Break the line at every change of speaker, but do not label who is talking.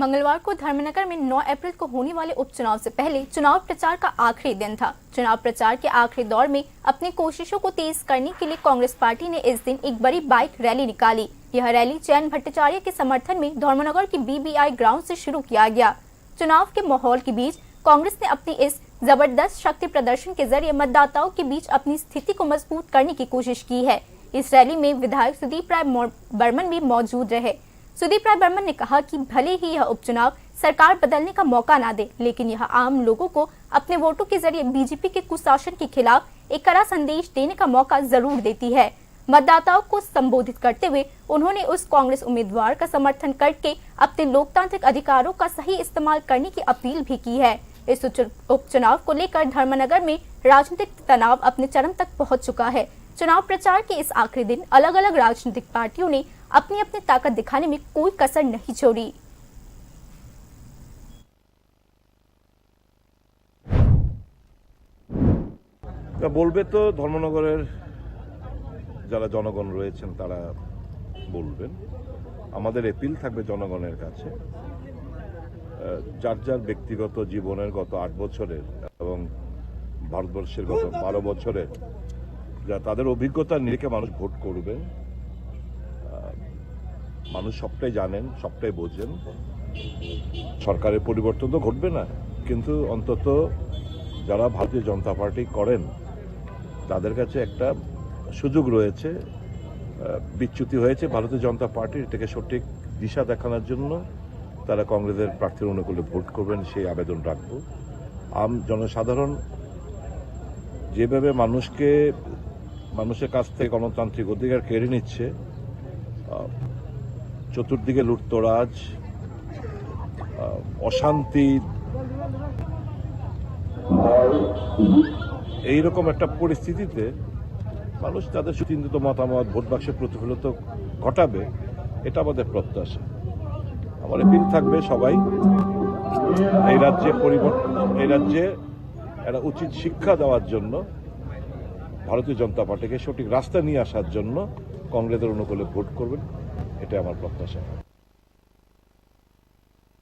मंगलवार को धर्मनगर में 9 अप्रैल को होने वाले उपचुनाव से पहले चुनाव प्रचार का आखिरी दिन था। चुनाव प्रचार के आखिरी दौर में अपनी कोशिशों को तेज करने के लिए कांग्रेस पार्टी ने इस दिन एक बड़ी बाइक रैली निकाली। यह रैली जयंत भट्टाचार्य के समर्थन में धर्मनगर के BBI ग्राउंड से शुरू किया गया। चुनाव के माहौल के बीच कांग्रेस ने अपनी इस जबरदस्त शक्ति प्रदर्शन के जरिए मतदाताओं के बीच अपनी स्थिति को मजबूत करने की कोशिश की है। इस रैली में विधायक सुदीप राय बर्मन भी मौजूद रहे। सुदीप राय बर्मन ने कहा कि भले ही यह उपचुनाव सरकार बदलने का मौका ना दे, लेकिन यह आम लोगों को अपने वोटों के जरिए बीजेपी के कुशासन के खिलाफ एक कड़ा संदेश देने का मौका जरूर देती है। मतदाताओं को संबोधित करते हुए उन्होंने उस कांग्रेस उम्मीदवार का समर्थन करके अपने लोकतांत्रिक अधिकारों का सही इस्तेमाल करने की अपील भी की है। इस उपचुनाव को लेकर धर्मनगर में राजनीतिक तनाव अपने चरम तक पहुंच चुका है। चुनाव प्रचार के इस आखिरी दिन अलग अलग राजनीतिक पार्टियों ने अपनी अपनी ताकत दिखाने में कोई कसर नहीं छोड़ी।
বলবে তো ধর্মনগরের যারা জনগণ রয়েছেন তারা বলবেন। আমাদের এপিল থাকবে জনগণের কাছে, যার যার ব্যক্তিগত জীবনের গত 8 বছরের এবং ভারতবর্ষের গত 12 বছরের যা তাদের অভিজ্ঞতা নিয়ে মানুষ ভোট করবেন। মানুষ সবটাই জানেন, সবটাই বোঝেন। সরকারের পরিবর্তন তো ঘটবে না, কিন্তু অন্তত যারা ভারতীয় জনতা পার্টি করেন তাদের কাছে একটা সুযোগ রয়েছে। বিচ্যুতি হয়েছে ভারতীয় জনতা পার্টির, এটাকে সঠিক দিশা দেখানোর জন্য তারা কংগ্রেসের প্রার্থীর অনুকূলে ভোট করবেন সেই আবেদন রাখবো। জনসাধারণ যেভাবে মানুষের কাছ থেকে গণতান্ত্রিক অধিকার কেড়ে নিচ্ছে, চতুর্দিকে লুটতরাজ, অশান্তি, এইরকম একটা পরিস্থিতিতে মানুষ তাদের সুচিন্তিত মতামত ভোট বাক্সে প্রতিফলিত ঘটাবে, এটা আমাদের প্রত্যাশা। আমার আপিল থাকবে সবাই এই রাজ্যে একটা উচিত শিক্ষা দেওয়ার জন্য, ভারতীয় জনতা পার্টিকে সঠিক রাস্তা নিয়ে আসার জন্য কংগ্রেসের অনুকূলে ভোট করবেন, এটা আমার প্রত্যাশা।